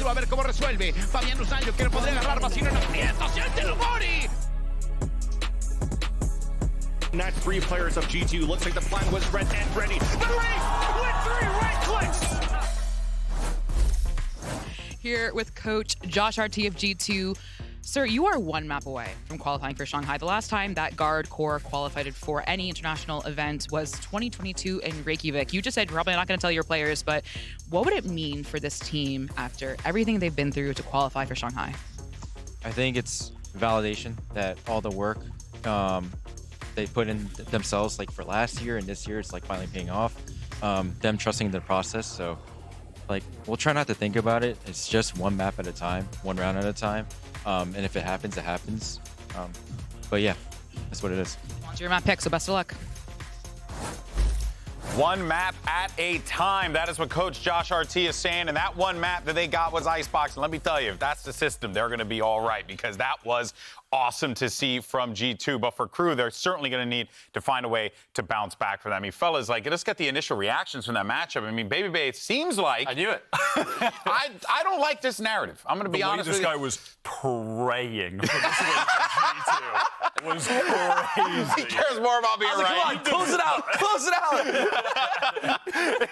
G2 a ver cómo resuelve. Fabián Usaño que lo podría agarrar, Vacino en aprieto, siéntelo, Mori. Not 3 players of G2. Looks like the plan was red and ready. The Leaf with 3 right clicks. Here with Coach Josh RT of G2. Sir, you are 1 map away from qualifying for Shanghai. The last time that guard core qualified for any international event was 2022 in Reykjavik. You just said you're probably not going to tell your players, but what would it mean for this team after everything they've been through to qualify for Shanghai? I think it's validation that all the work they put in themselves, like for last year and this year, it's like finally paying off. Them trusting the process. So like, we'll try not to think about it. It's just 1 map at a time, 1 round at a time. And if it happens, it happens. But yeah, that's what it is. It's your map pick, so best of luck. 1 map at a time. That is what Coach Josh RT is saying. And that 1 map that they got was Icebox. And let me tell you, if that's the system, they're going to be all right, because that was awesome to see from G2. But for Crew, they're certainly going to need to find a way to bounce back for them. I mean, fellas, like, let's get the initial reactions from that matchup. I mean, Baby Bay, it seems like... I knew it. I don't like this narrative. I'm going to be honest with you. This guy was praying for this win from G2. It was crazy. He cares more about being right. Come on, close it out. Close it out.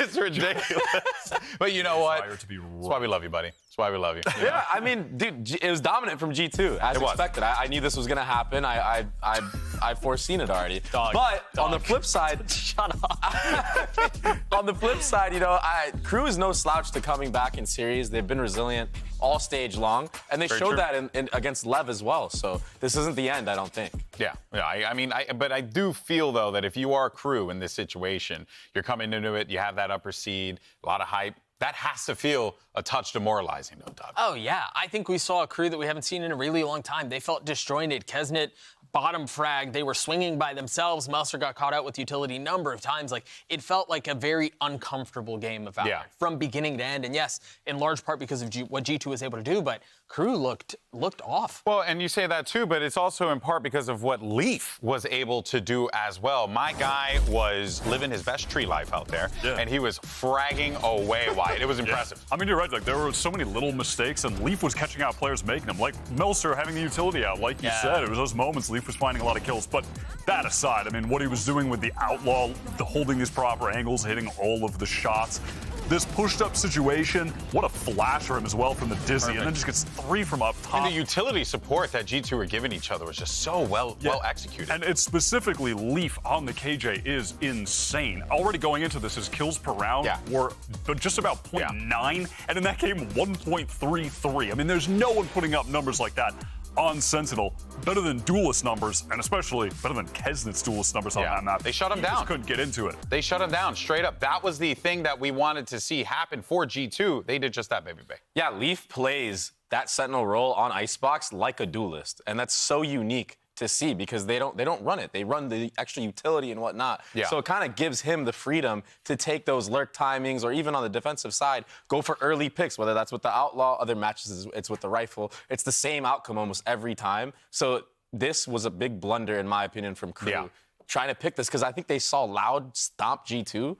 It's ridiculous. But you know what? To be right. That's why we love you, buddy. That's why we love you. Yeah, I mean, dude, it was dominant from G2, as expected. I knew this was going to happen. I'd foreseen it already. On the flip side, shut up. On the flip side, you know, Crew is no slouch to coming back in series. They've been resilient all stage long, and they showed that in against Lev as well. So this isn't the end, I don't think. Yeah. I mean, but I do feel, though, that if you are Crew in this situation, you're coming into it, you have that upper seed, a lot of hype. That has to feel a touch demoralizing, though, Doug. Oh, yeah. I think we saw a Crew that we haven't seen in a really long time. They felt disjointed. Kesnet bottom frag. They were swinging by themselves. Melser got caught out with utility a number of times. Like, it felt like a very uncomfortable game of VALORANT from beginning to end. And yes, in large part because of what G2 was able to do, but Crew looked off. Well, and you say that too, but it's also in part because of what Leaf was able to do as well. My guy was living his best tree life out there, and he was fragging away wide. It was impressive. I mean, you're right. Like, there were so many little mistakes, and Leaf was catching out players making them. Like Melser having the utility out, like you said. It was those moments Leaf was finding a lot of kills. But that aside, I mean, what he was doing with the Outlaw, holding these proper angles, hitting all of the shots. This pushed-up situation, what a flash for him as well from the Dizzy, and then just gets 3 from up top. And the utility support that G2 were giving each other was just so well executed. And it's specifically Leaf on the KJ is insane. Already going into this, his kills per round were just about 0.9, and in that game, 1.33. I mean, there's no one putting up numbers like that on Sentinel, better than Duelist numbers, and especially better than Kesnet's Duelist numbers on that map. They shut him down. Just couldn't get into it. They shut him down straight up. That was the thing that we wanted to see happen for G2. They did just that, Baby Bay. Yeah, Leaf plays that Sentinel role on Icebox like a Duelist, and that's so unique to see because they don't run it. They run the extra utility and whatnot. Yeah. So it kind of gives him the freedom to take those lurk timings, or even on the defensive side, go for early picks, whether that's with the Outlaw, other matches it's with the Rifle. It's the same outcome almost every time. So this was a big blunder, in my opinion, from Crew trying to pick this, because I think they saw Loud stomp G2,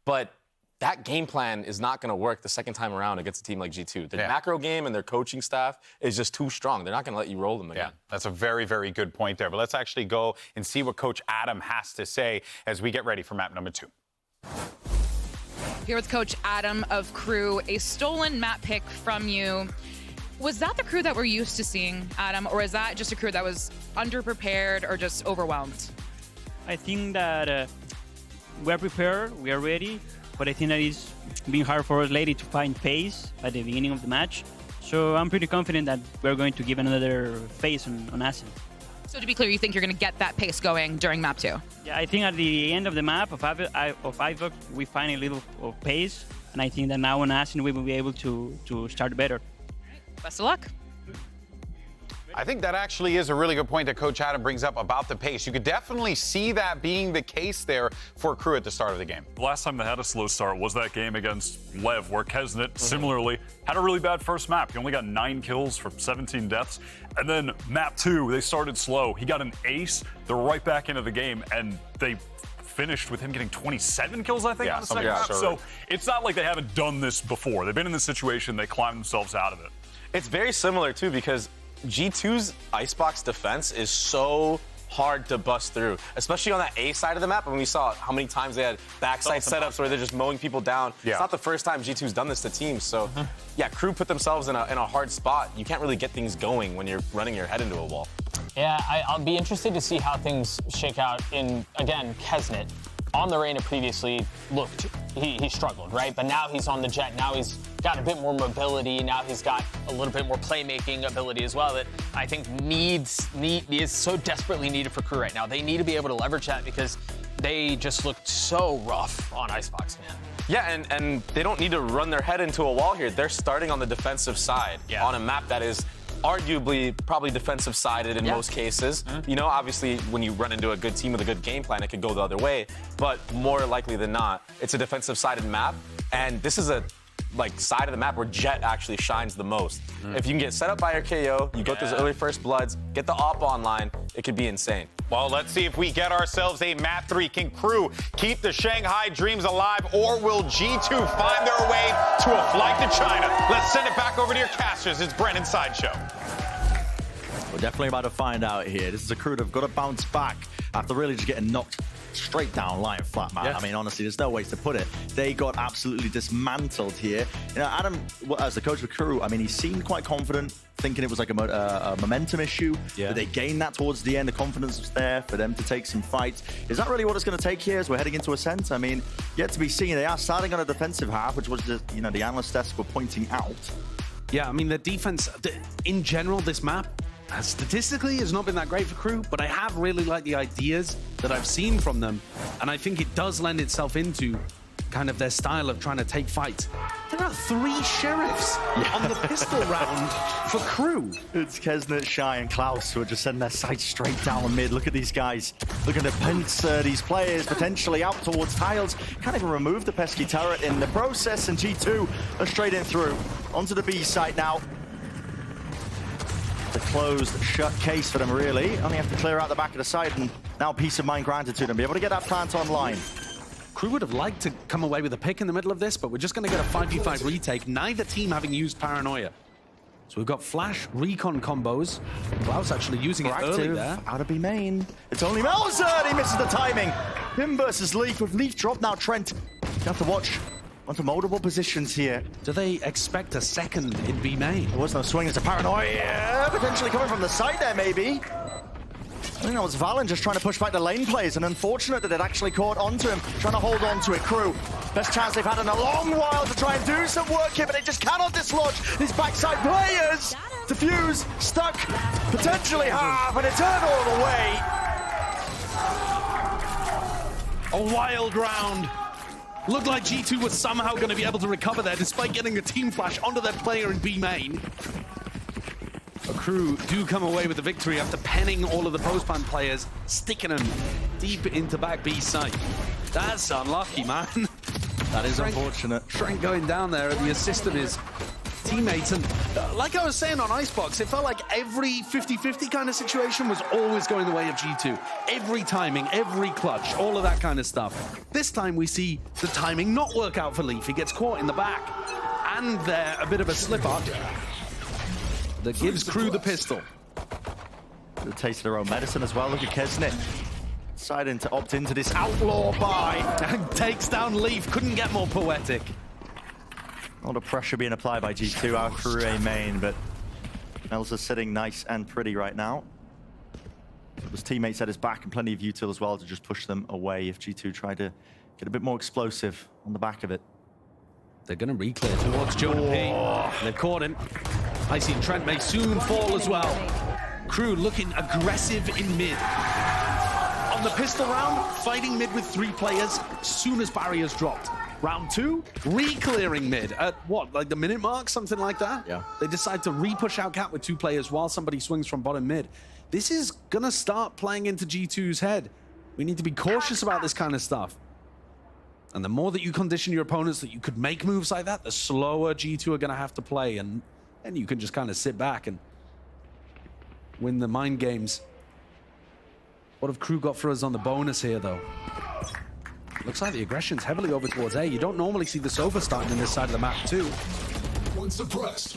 but that game plan is not going to work the second time around against a team like G2. Their macro game and their coaching staff is just too strong. They're not going to let you roll them again. Yeah, that's a very, very good point there. But let's actually go and see what Coach Adam has to say as we get ready for map number 2. Here with Coach Adam of Crew, a stolen map pick from you. Was that the Crew that we're used to seeing, Adam, or is that just a Crew that was underprepared or just overwhelmed? I think that we're prepared, we are ready. But I think that it's been hard for us lately to find pace at the beginning of the match. So I'm pretty confident that we're going to give another phase on Ascent. So to be clear, you think you're going to get that pace going during map 2? Yeah, I think at the end of the map of Icebox, we find a little of pace. And I think that now on Ascent, we will be able to start better. Best of luck. I think that actually is a really good point that Coach Adam brings up about the pace. You could definitely see that being the case there for Crew at the start of the game. The last time they had a slow start was that game against Lev, where Kesnet similarly had a really bad first map. He only got 9 kills for 17 deaths. And then map 2, they started slow. He got an ace. They're right back into the game, and they finished with him getting 27 kills, I think, on the second something map. absurd. So it's not like they haven't done this before. They've been in this situation, they climbed themselves out of it. It's very similar, too, because G2's Icebox defense is so hard to bust through, especially on that A side of the map. When we saw how many times they had backside setups where they're just mowing people down. Yeah. It's not the first time G2's done this to teams. So, yeah, Crew put themselves in a hard spot. You can't really get things going when you're running your head into a wall. Yeah, I'll be interested to see how things shake out in, again, Kesnet. On the Reyna previously looked, he struggled, right? But now he's on the Jet. Now he's got a bit more mobility. Now he's got a little bit more playmaking ability as well that I think is so desperately needed for Crew right now. They need to be able to leverage that because they just looked so rough on Icebox, man. Yeah, and they don't need to run their head into a wall here. They're starting on the defensive side on a map that is arguably probably defensive sided in most cases. You know, obviously when you run into a good team with a good game plan, it could go the other way, but more likely than not, it's a defensive sided map, and this is a side of the map where Jet actually shines the most. If you can get set up by your KO, you go through those early first bloods, get the op online, it could be insane. Well, let's see if we get ourselves a map 3. Can Crew keep the Shanghai dreams alive, or will G2 find their way to a flight to China? Let's send it back over to your casters. It's Brennan Sideshow. We're definitely about to find out here. This is a Crew that have got to bounce back after really just getting knocked straight down, lying flat, man. I mean, honestly, there's no way to put it. They got absolutely dismantled here. You know, Adam, as the coach of Crew, I mean, he seemed quite confident, thinking it was like a momentum issue. But they gained that towards the end. The confidence was there for them to take some fights. Is that really what it's going to take here as we're heading into Ascent? I mean, yet to be seen. They are starting on a defensive half, which was the analyst desks were pointing out. Yeah, I mean, the defense, in general, this map, statistically has not been that great for Crew, but I have really liked the ideas that I've seen from them, and I think it does lend itself into kind of their style of trying to take fights. There are 3 sheriffs on the pistol round for Crew. It's Kesnet, Shy, and Klaus who are just sending their sights straight down the mid. Look at these guys. Look at the pincer, these players potentially out towards tiles. Can't even remove the pesky turret in the process, and G2 are straight in through. Onto the B site now. The closed, shut case for them, really. Only have to clear out the back of the site, and now peace of mind granted to them. Be able to get that plant online. Crew would have liked to come away with a pick in the middle of this, but we're just going to get a 5v5 retake, neither team having used Paranoia. So we've got flash recon combos. Klaus actually using it early there. Out of B main. It's only Melzer. He misses the timing. Him versus Leaf. With Leaf drop now, Trent. You have to watch. Onto multiple positions here. Do they expect a second in B main? There was no swing. It's a Paranoia. Potentially coming from the side there, maybe. I think that was Valen just trying to push back the lane plays, and unfortunate that it actually caught onto him, trying to hold on to it. Crew, best chance they've had in a long while to try and do some work here, but they just cannot dislodge these backside players. Diffuse, stuck, potentially half, and it's turned all the way. A wild round. Looked like G2 was somehow going to be able to recover there, despite getting a team flash onto their player in B main. A Crew do come away with the victory after penning all of the post-ban players, sticking them deep into back B site. That's unlucky, man. That is unfortunate. Trent going down there at the assist of his teammates. And like I was saying on Icebox, it felt like every 50-50 kind of situation was always going the way of G2. Every timing, every clutch, all of that kind of stuff. This time we see the timing not work out for Leaf. He gets caught in the back. And there, a bit of a slip-up that gives Crew the pistol. A taste of their own medicine as well. Look at Kesnet deciding to opt into this outlaw buy. And takes down Leaf. Couldn't get more poetic. A lot of pressure being applied by G2 out through A main, but Mel's sitting nice and pretty right now. His teammates at his back and plenty of util as well to just push them away if G2 try to get a bit more explosive on the back of it. They're going to reclear towards Jordan P. They've caught him. Icy and Trent may soon fall as well. Crew looking aggressive in mid. On the pistol round, fighting mid with 3 players soon as barriers dropped. Round 2, re-clearing mid at what, like the minute mark, something like that? Yeah. They decide to re-push out cap with 2 players while somebody swings from bottom mid. This is gonna start playing into G2's head. We need to be cautious about this kind of stuff. And the more that you condition your opponents that you could make moves like that, the slower G2 are gonna have to play, and then you can just kind of sit back and win the mind games. What have Crew got for us on the bonus here, though? Looks like the aggression's heavily over towards A. You don't normally see the Sova starting in this side of the map too. One suppressed.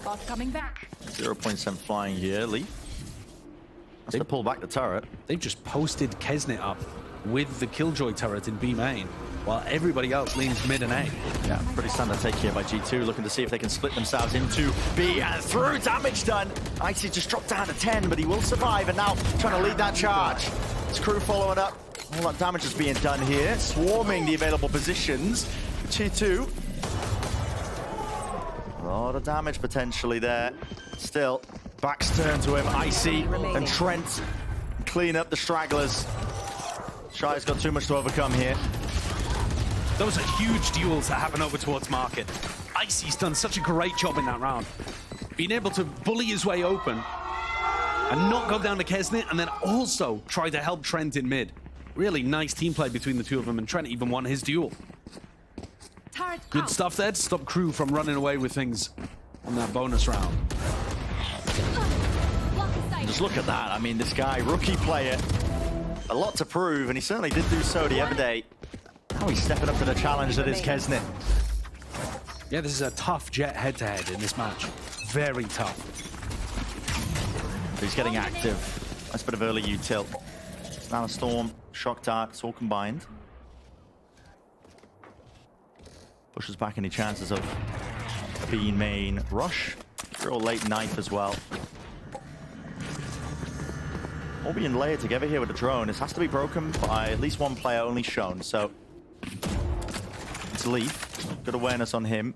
Bot coming back. 0.7 flying here, Lee. Has to pull back the turret. They've just posted Kesnet up with the Killjoy turret in B main, while everybody else leans mid and A. Yeah, pretty standard take here by G2, looking to see if they can split themselves into B and through. Damage done. Icy just dropped down to 10, but he will survive, and now trying to lead that charge. His crew following up. All that damage is being done here, swarming the available positions. G2. A lot of damage potentially there. Still, backs turned to him. Icy and Trent clean up the stragglers. Shy's got too much to overcome here. Those are huge duels that happen over towards Market. Icy's done such a great job in that round. Being able to bully his way open and not go down to Kesnet, and then also try to help Trent in mid. Really nice team play between the two of them, and Trent even won his duel. Good stuff there to stop crew from running away with things on that bonus round. Just look at that. I mean, this guy, rookie player, a lot to prove, and he certainly did do so the other day. Now he's stepping up to the challenge that is Kesnet. Yeah, this is a tough Jet head-to-head in this match. Very tough. He's getting active. Nice bit of early util. Now a Storm, Shock Dart, it's all combined. Pushes back any chances of a B main rush. Real late knife as well. All being layered together here with the drone. This has to be broken by at least one player only shown. So it's Leaf. Good awareness on him.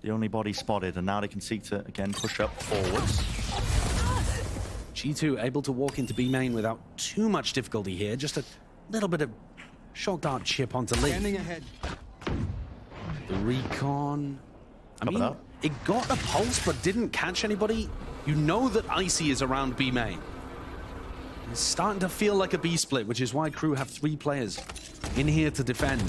The only body spotted, and now they can seek to again push up forwards. G2 able to walk into B main without too much difficulty here. Just a little bit of Shock Dart chip onto Leaf. Ahead. The recon. I mean, it got a pulse but didn't catch anybody. You know that Icy is around B main. It's starting to feel like a B split, which is why crew have 3 players in here to defend.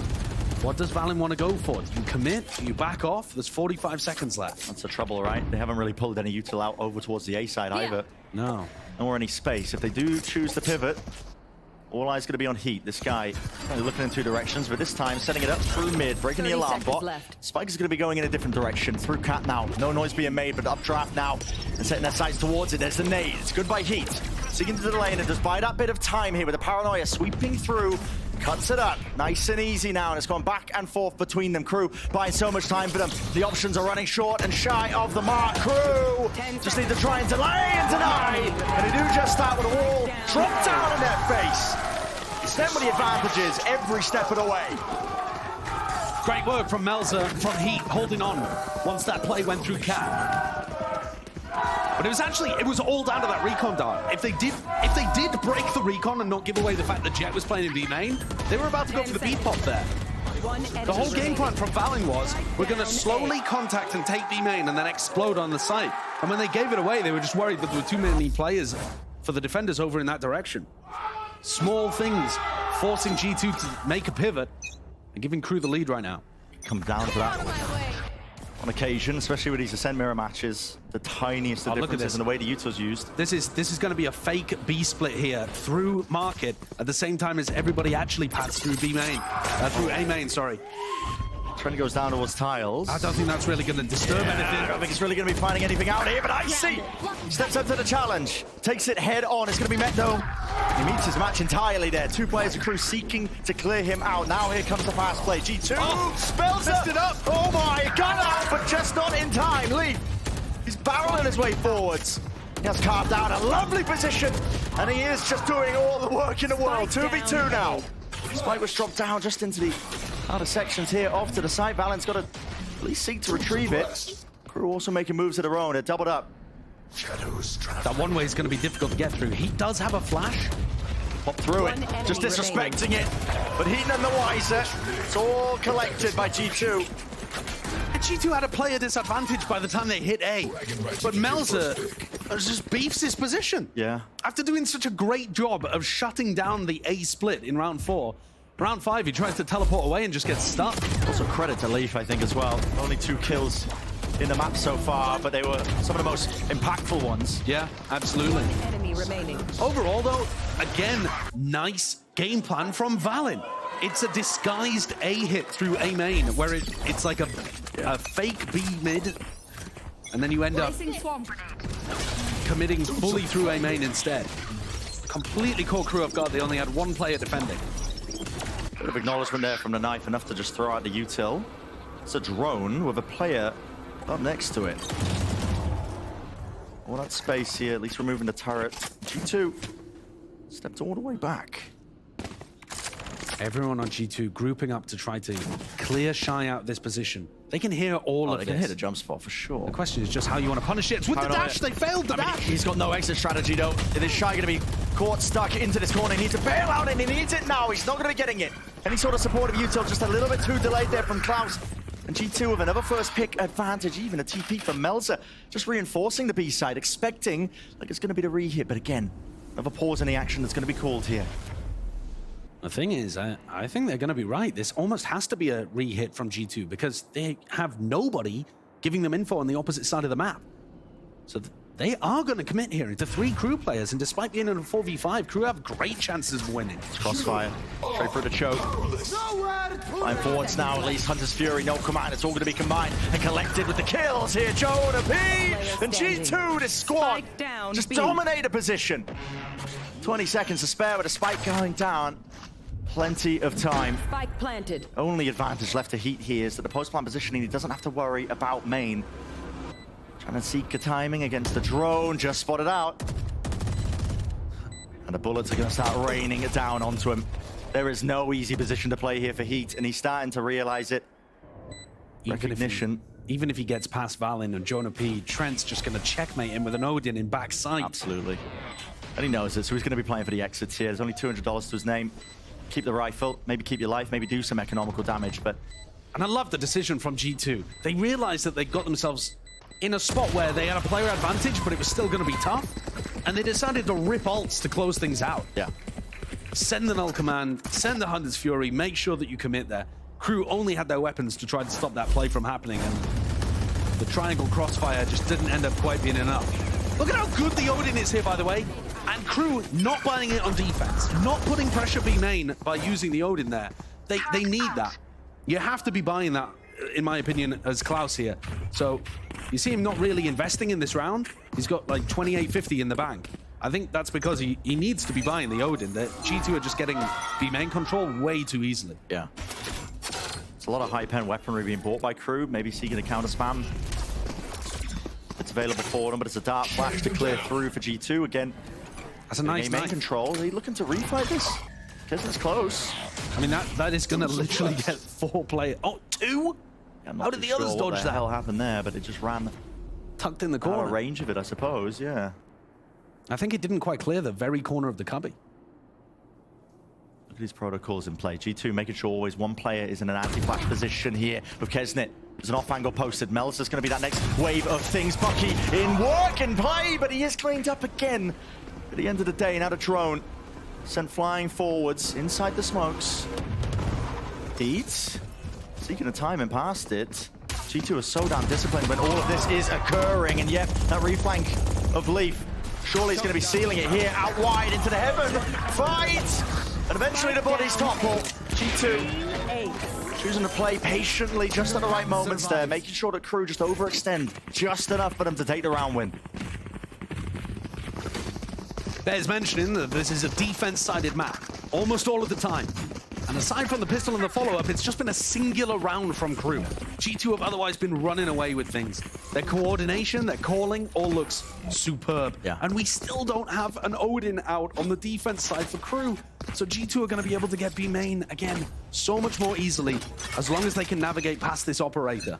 What does Valen want to go for? Do you commit? Do you back off? There's 45 seconds left. That's the trouble, right? They haven't really pulled any util out over towards the A side either. No. Nor any space. If they do choose to pivot, all eyes going to be on Heat. This guy looking in 2 directions, but this time setting it up through mid, breaking the alarm bot. Spike is going to be going in a different direction. Through Cat now. No noise being made, but updraft now. And setting their sights towards it. There's the nade. It's good by Heat. Seeking to the lane, and just buy that bit of time here with the paranoia sweeping through. Cuts it up. Nice and easy now, and it's gone back and forth between them. Crew buying so much time for them. The options are running short and shy of the mark. Crew just need to try and delay and deny. And they do just that with a wall dropped down in their face. It's them with the advantages every step of the way. Great work from Melzer, from Heat, holding on once that play went through Cat. But it was all down to that recon dart. If they did break the recon and not give away the fact that Jet was playing in B main, they were about to go for the beat pop there. The whole game plan from Valen was, we're going to slowly contact and take B main and then explode on the site. And when they gave it away, they were just worried that there were too many players for the defenders over in that direction. Small things forcing G2 to make a pivot and giving crew the lead right now. Come down to that on occasion, especially with these Ascent mirror matches, the tiniest of differences in the way the util's used. This is going to be a fake B split here through Market at the same time as everybody actually passed through B main, through A main, sorry. Trent goes down towards tiles. I don't think that's really going to disturb anything. I don't think it's really going to be finding anything out here, but Icy steps up to the challenge, takes it head on. It's going to be met though. He meets his match entirely there. 2 players of crew seeking to clear him out. Now here comes the fast play. G2 spells it up. Oh my, got out, but just not in time. Leaf, he's barreling his way forwards. He has carved out a lovely position, and he is just doing all the work in the world. 2v2 now. Spike was dropped down just into the outer sections here, off to the side. Valen's got to at least seek to retrieve it. Crew also making moves of their own. They're doubled up. That one way is going to be difficult to get through. He does have a flash. Pop through it, just disrespecting it. But he none the wiser. It's all collected by G2. And G2 had a player disadvantage by the time they hit A. But Melzer just beefs his position. Yeah. After doing such a great job of shutting down the A split in round 4, round 5 he tries to teleport away and just gets stuck. Also credit to Leaf, I think, as well. Only 2 kills in the map so far, but they were some of the most impactful ones. Yeah, absolutely. Enemy remaining. Overall, though, again, nice game plan from Valin. It's a disguised A hit through A main, where it's like a fake B mid, and then you end up committing fully through A main instead. Completely caught Crew off guard. They only had one player defending. Bit of acknowledgement there from the knife, enough to just throw out the util. It's a drone with a player up next to it. All that space here, at least removing the turret. G2 stepped all the way back. Everyone on G2 grouping up to try to clear Shy out this position. They can hear all of this. They can hit a jump spot for sure. The question is just how you want to punish it. It's with the dash, they failed the dash. He's got no exit strategy though. It is Shy going to be caught stuck into this corner. He needs to bail out and he needs it now. He's not going to be getting it. Any sort of supportive util, just a little bit too delayed there from Klaus. And G2 with another first pick advantage, even a TP from Melzer, just reinforcing the B side, expecting like it's going to be the re-hit. But again, another pause in the action that's going to be called here. The thing is, I think they're going to be right. This almost has to be a re-hit from G2 because they have nobody giving them info on the opposite side of the map. So they are going to commit here into 3 Crew players, and despite being in a 4v5, Crew have great chances of winning. Crossfire, straight for the choke. Line forwards now, at least Hunter's Fury, no command. It's all going to be combined and collected with the kills here. Jonah P and G2, this squad just dominate a position. 20 seconds to spare with a spike going down. Plenty of time. Spike planted. Only advantage left to Heat here is that the post-plant positioning, he doesn't have to worry about main. Trying to seek a timing against the drone, just spotted out. And the bullets are going to start raining it down onto him. There is no easy position to play here for Heat, and he's starting to realize it. Recognition. Even if he gets past Valin and Jonah P, Trent's just going to checkmate him with an Odin in backside. Absolutely. And he knows it, so he's going to be playing for the exits here. There's only $200 to his name. Keep the rifle, maybe keep your life, maybe do some economical damage, but... And I love the decision from G2. They realized that they got themselves in a spot where they had a player advantage, but it was still going to be tough. And they decided to rip ults to close things out. Yeah. Send the null command, send the Hunter's Fury, make sure that you commit there. Crew only had their weapons to try to stop that play from happening, and the triangle crossfire just didn't end up quite being enough. Look at how good the Odin is here, by the way. And Crew not buying it on defense, not putting pressure B main by using the Odin there. They need that. You have to be buying that, in my opinion, as Klaus here. So you see him not really investing in this round. He's got like 2850 in the bank. I think that's because he needs to be buying the Odin. The G2 are just getting B main control way too easily. Yeah. It's a lot of high-pen weaponry being bought by Crew, maybe seeking a counter spam. It's available for them, but it's a dark flash to clear through for G2 again. That's a nice main control. Are you looking to refight this? Because it's close. I mean, that is going to literally get 4 players. Oh, 2? How did the others dodge that? What the hell happened there, but it just ran tucked in the corner. Out of range of it, I suppose, yeah. I think it didn't quite clear the very corner of the cubby. Look at these protocols in play. G2 making sure always one player is in an anti-flash position here with Kesnet. There's an off-angle posted. Melzer's going to be that next wave of things. Bucky in work and play, but he is cleaned up again. At the end of the day, now the drone sent flying forwards inside the smokes. Heat seeking a timing past it. G2 is so damn disciplined when all of this is occurring, and yet that reflank of Leaf. Surely he's going to be sealing it here, out wide into the heaven. Fight! And eventually the bodies topple. G2 choosing to play patiently, just at the right moments there, making sure that Crew just overextend just enough for them to take the round win. Bears mentioning that this is a defense-sided map, almost all of the time. And aside from the pistol and the follow-up, it's just been a singular round from Crew. G2 have otherwise been running away with things. Their coordination, their calling, all looks superb. Yeah. And we still don't have an Odin out on the defense side for Crew. So G2 are going to be able to get B main again so much more easily, as long as they can navigate past this operator.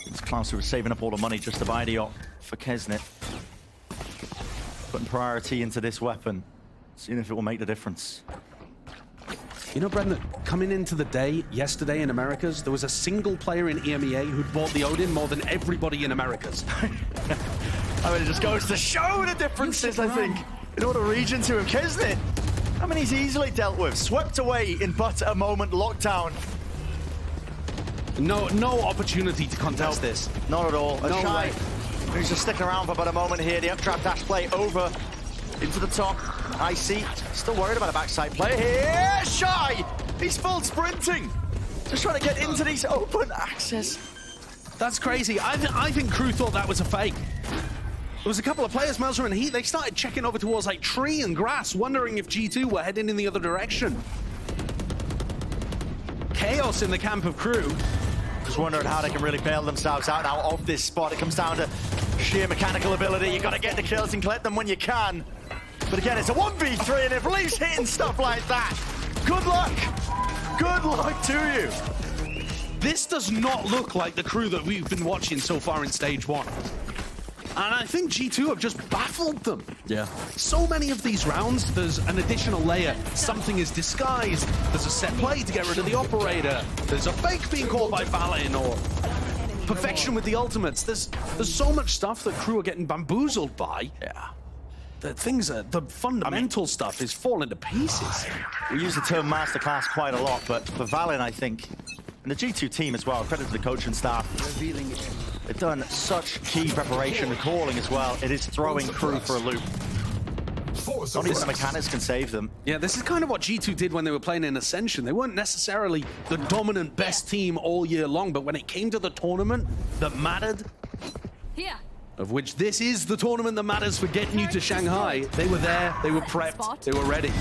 It's Klaus who was saving up all the money just to buy the op for Kesnet. Putting priority into this weapon, seeing if it will make the difference. You know, Brendan, coming into the day yesterday in Americas, there was a single player in EMEA who'd bought the Odin more than everybody in Americas. I mean, it just goes to show the differences, I think, in all the regions who have Kesnet. I mean, he's easily dealt with, swept away in but a moment lockdown. No opportunity to contest this. Not at all. No Shy, way. he's just sticking around for about a moment here. The uptrap dash play over into the top. Icy still worried about a backside play here. Shy! He's full sprinting. Just trying to get into these open access. That's crazy. I think Crew thought that was a fake. There was a couple of players, Melzer and Heat, they started checking over towards like tree and grass, wondering if G2 were heading in the other direction. Chaos in the camp of Crew. Just wondering how they can really bail themselves out now of this spot. It comes down to sheer mechanical ability. You got to get the kills and collect them when you can. But again, it's a 1v3, and if Lee's hitting stuff like that, good luck. Good luck to you. This does not look like the Crew that we've been watching so far in stage 1. And I think G2 have just baffled them. Yeah. So many of these rounds, there's an additional layer. Something is disguised. There's a set play to get rid of the operator. There's a fake being called by Valin, or perfection with the ultimates. There's so much stuff that Crew are getting bamboozled by. Yeah. The fundamental stuff is falling to pieces. We use the term masterclass quite a lot, but for Valin, I think, and the G2 team as well, credit to the coach and staff, they've done such key preparation and calling as well. It is throwing Crew for a loop. Not even the mechanics can save them. Yeah, this is kind of what G2 did when they were playing in Ascension. They weren't necessarily the dominant best team all year long, but when it came to the tournament that mattered, of which this is the tournament that matters for getting you to Shanghai, they were there, they were prepped, they were ready.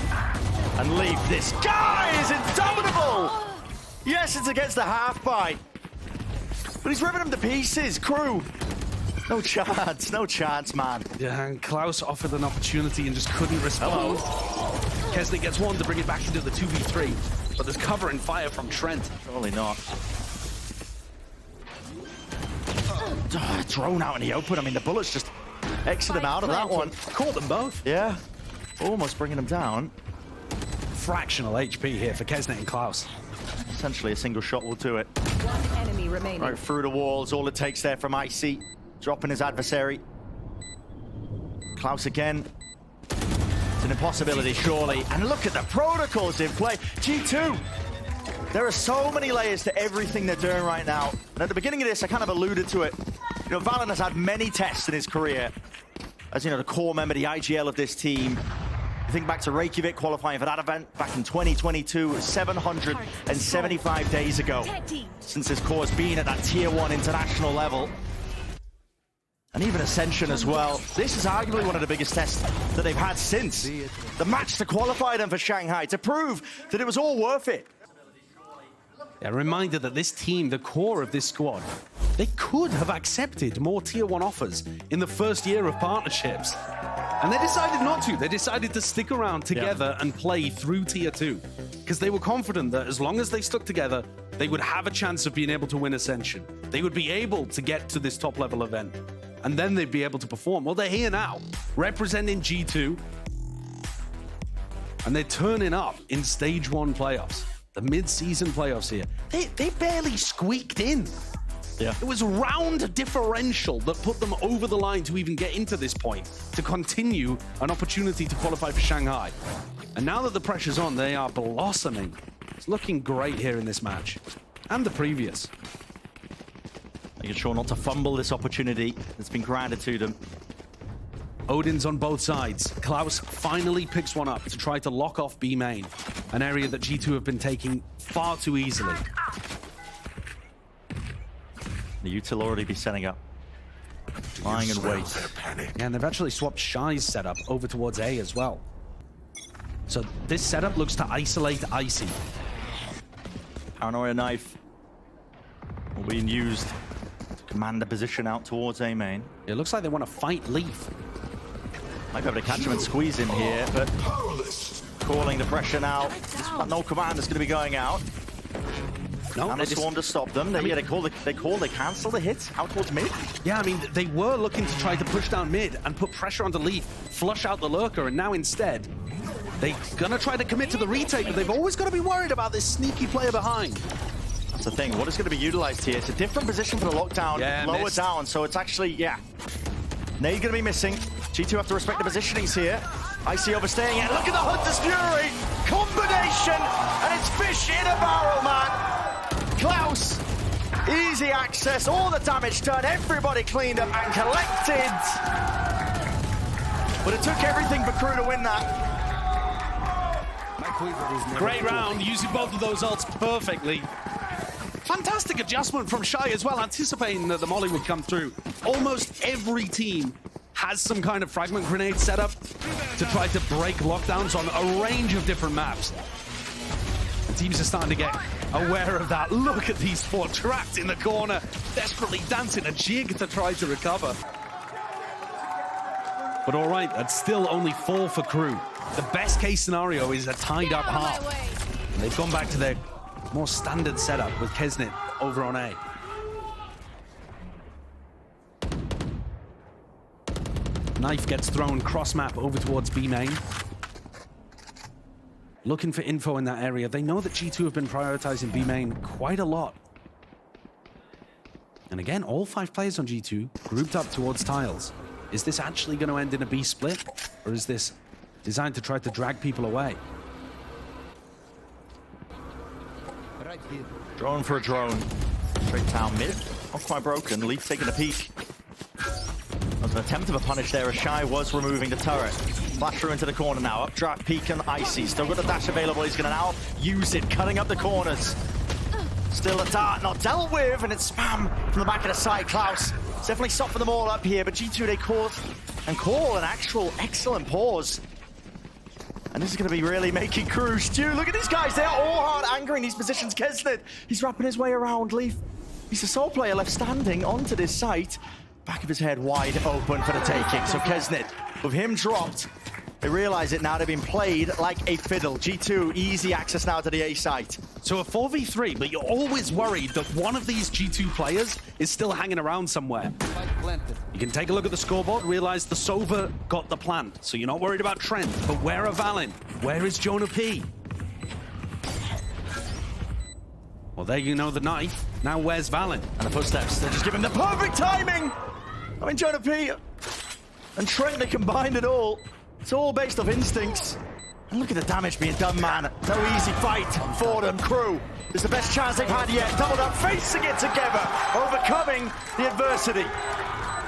And Leaf, this guy is indomitable! Yes, it's against the half bite, but he's ripping him to pieces. Crew, no chance, man. Yeah, and Klaus offered an opportunity and just couldn't respond. Kesnick gets one to bring it back into the 2v3, but there's cover and fire from Trent. Surely not. Drone out in the open. I mean, the bullets just exit him out of that one. Caught them both. Yeah, almost bringing him down. Fractional HP here for Kesnick and Klaus. Essentially, a single shot will do it. One enemy remaining. Right through the walls. All it takes there from Icy. Dropping his adversary. Klaus again. It's an impossibility, surely. And look at the protocols in play. G2. There are so many layers to everything they're doing right now. And at the beginning of this, I kind of alluded to it. You know, Valin has had many tests in his career as, you know, the core member, the IGL of this team. I think back to Reykjavik qualifying for that event back in 2022, 775 days ago since his core's been at that tier 1 international level. And even Ascension as well. This is arguably one of the biggest tests that they've had since the match to qualify them for Shanghai, to prove that it was all worth it. A reminder that this team, the core of this squad, they could have accepted more tier 1 offers in the first year of partnerships. And they decided not to. They decided to stick around together and play through tier 2. Because they were confident that as long as they stuck together, they would have a chance of being able to win Ascension. They would be able to get to this top level event. And then they'd be able to perform. Well, they're here now, representing G2. And they're turning up in stage 1 playoffs. The mid-season playoffs here. They barely squeaked in. Yeah. It was round differential that put them over the line to even get into this point, to continue an opportunity to qualify for Shanghai. And now that the pressure's on, they are blossoming. It's looking great here in this match. And the previous. Making sure not to fumble this opportunity that's been granted to them. Odin's on both sides. Klaus finally picks one up to try to lock off B main, an area that G2 have been taking far too easily. The util already be setting up. Lying in wait. Yeah, and they've actually swapped Shy's setup over towards A as well. So this setup looks to isolate Icy. Paranoia knife being used to command the position out towards A main. It looks like they want to fight Leaf. Might be able to catch him and squeeze in here, but calling the pressure now. No command is going to be going out. No, and they swarm to stop them. They cancel the hits out towards mid. Yeah, I mean, they were looking to try to push down mid and put pressure on the Leaf, flush out the lurker, and now instead, they're gonna try to commit to the retake, but they've always got to be worried about this sneaky player behind. That's the thing. What is going to be utilized here? It's a different position for the lockdown, lower down, so it's actually, Nade going to be missing. G2 have to respect the positionings here. Icy overstaying it. Look at the Hunter's Fury! Combination! And it's fish in a barrel, man! Klaus, easy access, all the damage done, everybody cleaned up and collected. But it took everything for Crew to win that. Great round, using both of those ults perfectly. Fantastic adjustment from Shy as well, anticipating that the molly would come through. Almost every team has some kind of fragment grenade set up to try to break lockdowns on a range of different maps. The teams are starting to get aware of that. Look at these four trapped in the corner, desperately dancing a jig to try to recover. But all right, that's still only 4 for Crew. The best case scenario is a tied up half. And they've gone back to their more standard setup with Kesnit over on A. Knife gets thrown cross map over towards B main. Looking for info in that area. They know that G2 have been prioritizing B main quite a lot. And again, all 5 players on G2 grouped up towards tiles. Is this actually going to end in a B split? Or is this designed to try to drag people away? Drone for a drone. Straight down mid. Not quite broken. Leaf taking a peek. That was an attempt of a punish there as Shy was removing the turret. Flash through into the corner now. Updraft, peek, and Icy. Still got the dash available. He's going to now use it, cutting up the corners. Still a dart not dealt with, and it's spam from the back of the side. Klaus definitely softened them all up here, but G2, they caught and call an actual excellent pause. And this is going to be really making Crew stew. Look at these guys. They are all hard angering these positions. Kesnit, he's wrapping his way around. Leaf, he's the sole player left standing onto this site. Back of his head wide open for the taking. So Kesnit, with him dropped, they realize it now. They've been played like a fiddle. G2, easy access now to the A site. So a 4v3, but you're always worried that one of these G2 players is still hanging around somewhere. You can take a look at the scoreboard, realize the Sova got the plant. So you're not worried about Trent, but where are Valen? Where is Jonah P? Well, there you know the knife. Now where's Valen? And the footsteps, they're just giving the perfect timing. I mean, Jonah P and Trent, they combined it all. It's all based off instincts. And look at the damage being done, man. No easy fight for them. Crew, it's the best chance they've had yet. Doubled up, facing it together, overcoming the adversity.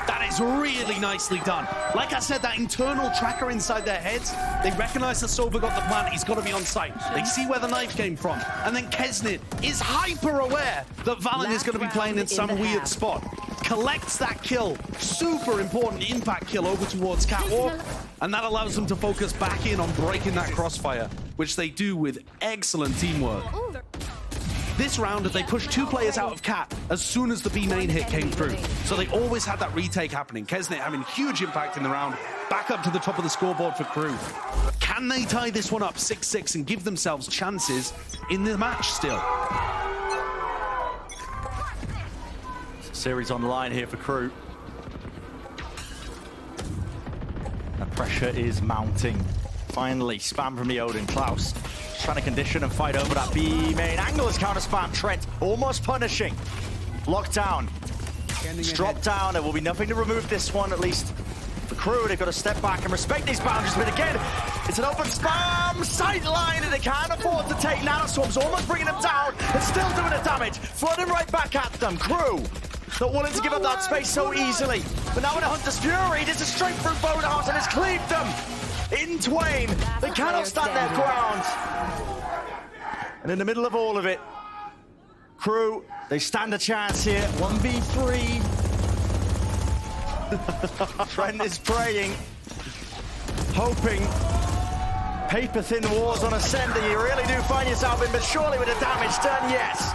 That is really nicely done. Like I said, that internal tracker inside their heads, they recognize that Sova got the plant, he's got to be on site. They see where the knife came from. And then Kesnit is hyper aware that Valen is going to be playing in some weird spot. Collects that kill, super important impact kill over towards Catwalk, and that allows them to focus back in on breaking that crossfire, which they do with excellent teamwork. This round, they pushed 2 players out of Cat as soon as the B main hit came through. So they always had that retake happening. Kesnit having huge impact in the round, back up to the top of the scoreboard for Crew. Can they tie this one up 6-6 and give themselves chances in the match still? Series on the line here for Crew. The pressure is mounting. Finally, spam from the Odin. Klaus trying to condition and fight over that B main. Angle is counter spam. Trent almost punishing. Lockdown. It's dropped down. There will be nothing to remove this one, at least for Crew. They've got to step back and respect these boundaries. But again, it's an open spam sideline, and they can't afford to take Nanoswarm's almost bringing them down and still doing the damage. Flooding right back at them. Crew not willing to give up that space so easily. But now in a Hunter's Fury, this is straight through Powerhouse and has cleaved them in twain. They cannot stand their ground. And in the middle of all of it, Crew, they stand a chance here. 1v3. Trent is praying, hoping. Paper-thin wars on Ascent that you really do find yourself in, but surely with the damage done, yes.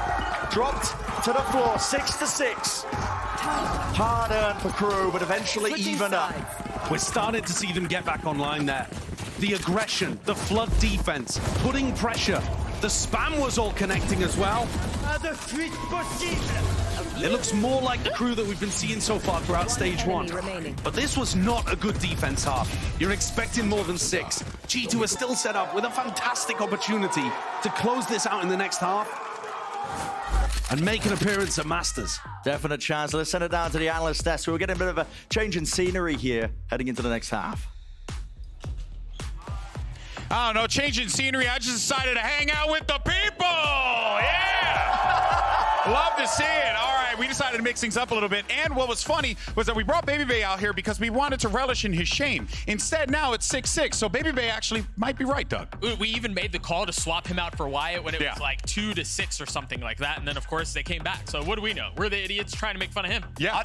Dropped to the floor, 6-6. Hard earned for Crew, but eventually even up. We're starting to see them get back online there. The aggression, the flood defense, putting pressure. The spam was all connecting as well. It looks more like the Crew that we've been seeing so far throughout stage 1. But this was not a good defense half. You're expecting more than 6. G2 is still set up with a fantastic opportunity to close this out in the next half and make an appearance at Masters. Definite chance. Let's send it down to the analyst desk. We're getting a bit of a change in scenery here heading into the next half. I don't know, changing scenery. I just decided to hang out with the people. Yeah. Love to see it. All right. right, we decided to mix things up a little bit. And what was funny was that we brought Baby Bay out here because we wanted to relish in his shame. Instead, now it's 6-6. So Baby Bay actually might be right, Doug. We even made the call to swap him out for Wyatt when it was like 2-6 or something like that. And then, of course, they came back. So what do we know? We're the idiots trying to make fun of him. Yeah.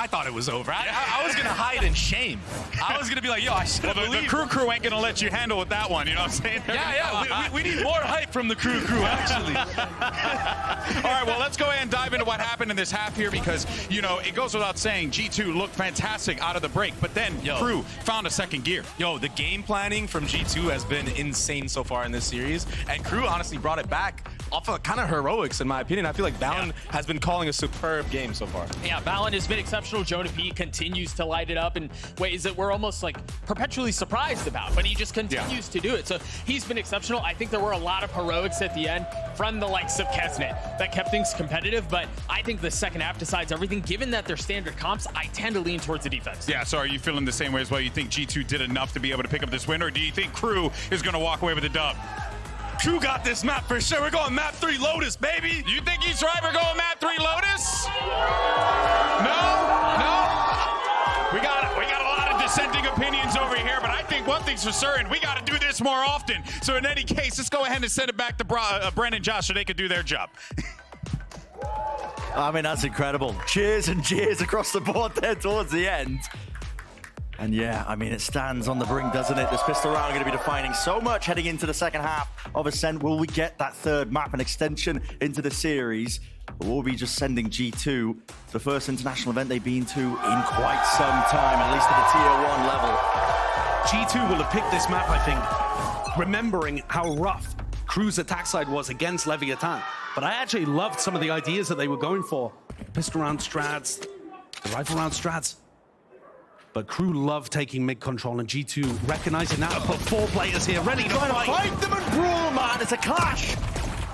I thought it was over. I was going to hide in shame. I was going to be like, yo, I should have believed. The crew ain't going to let you handle with that one. You know what I'm saying? Yeah. We need more hype from the crew, actually. All right, well, let's go ahead and dive into what happened in this half here because, you know, it goes without saying G2 looked fantastic out of the break, but then crew found a second gear. Yo, the game planning from G2 has been insane so far in this series, and crew honestly brought it back off of kind of heroics, in my opinion. I feel like VALORANT has been calling a superb game so far. Yeah, VALORANT has been exceptional. Jonah P continues to light it up in ways that we're almost like perpetually surprised about, but he just continues to do it. So he's been exceptional. I think there were a lot of heroics at the end from the likes of Kesnet that kept things competitive, but I think the second half decides everything. Given that they're standard comps, I tend to lean towards the defense. Yeah, so are you feeling the same way as well? You think G2 did enough to be able to pick up this win, or do you think crew is going to walk away with the dub? Crew got this map for sure. We're going map 3 Lotus, baby. You think he's right? We're going map 3 Lotus? No? We got a lot of dissenting opinions over here, but I think one thing's for certain. We got to do this more often. So in any case, let's go ahead and send it back to Bren and Josh so they could do their job. I mean, that's incredible. Cheers and cheers across the board there towards the end. And yeah, I mean, it stands on the brink, doesn't it? This pistol round going to be defining so much heading into the second half of Ascent. Will we get that third map and extension into the series? Or will we be just sending G2 the first international event they've been to in quite some time, at least at the Tier 1 level? G2 will have picked this map, I think, remembering how rough Crew's attack side was against Leviathan. But I actually loved some of the ideas that they were going for. Pistol round strats, the rifle round strats. But Crew love taking mid control, and G2 recognizing that, put 4 players here ready to fight them and brawl, man. It's a clash.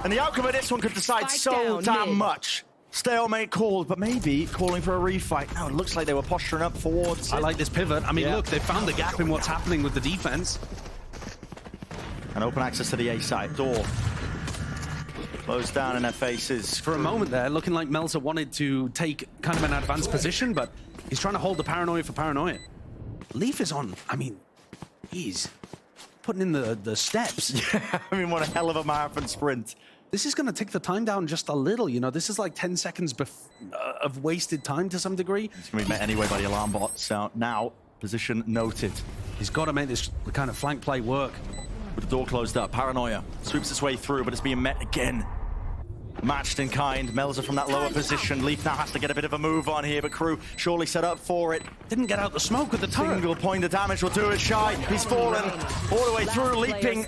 And the outcome of this one could decide so damn much. Stalemate called, but maybe calling for a refight. No, it looks like they were posturing up towards I like this pivot. I mean, look, they found the gap in what's happening with the defense. And open access to the A side door. Closed down in their faces. For a moment there, looking like Melzer wanted to take kind of an advanced position, but he's trying to hold the paranoia for paranoia. Leaf is on, I mean, he's putting in the steps. Yeah, I mean, what a hell of a marathon sprint. This is going to take the time down just a little, you know. This is like 10 seconds of wasted time to some degree. It's going to be met anyway by the alarm bot. So now, position noted. He's got to make this kind of flank play work. With the door closed up, paranoia sweeps its way through, but it's being met again. Matched in kind. Melzer from that lower position. Leaf now has to get a bit of a move on here, but Crew surely set up for it. Didn't get out the smoke with the turret. Single point of damage will do it. Shy, he's fallen all the way through, leaping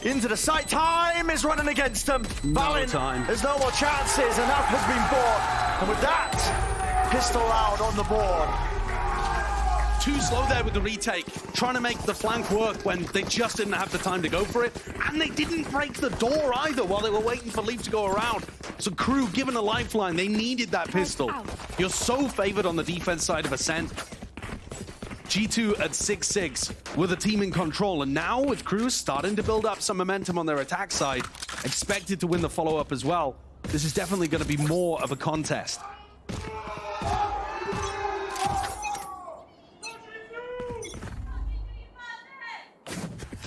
into the site. Time is running against him. VALORANT, there's no more chances. Enough has been bought. And with that, pistol out on the board. Too slow there with the retake, trying to make the flank work when they just didn't have the time to go for it. And they didn't break the door either while they were waiting for Leaf to go around. So Crew, given a lifeline, they needed that pistol. You're so favored on the defense side of Ascent. G2 at 6-6 with a team in control. And now with Crew starting to build up some momentum on their attack side, expected to win the follow-up as well, this is definitely going to be more of a contest.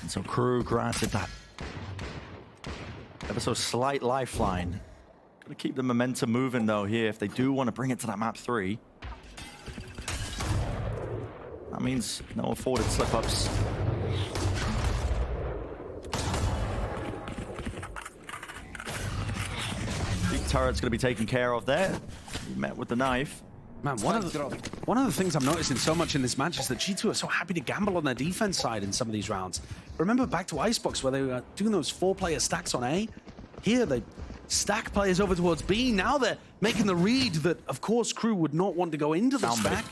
So Crew granted that ever so slight lifeline. Gotta keep the momentum moving though here if they do want to bring it to that map 3. That means no afforded slip-ups. Big turret's gonna be taken care of there. He met with the knife. Man, one of the things I'm noticing so much in this match is that G2 are so happy to gamble on their defense side in some of these rounds. Remember back to Icebox where they were doing those 4-player stacks on A? Here they stack players over towards B. Now they're making the read that, of course, Crew would not want to go into the stack.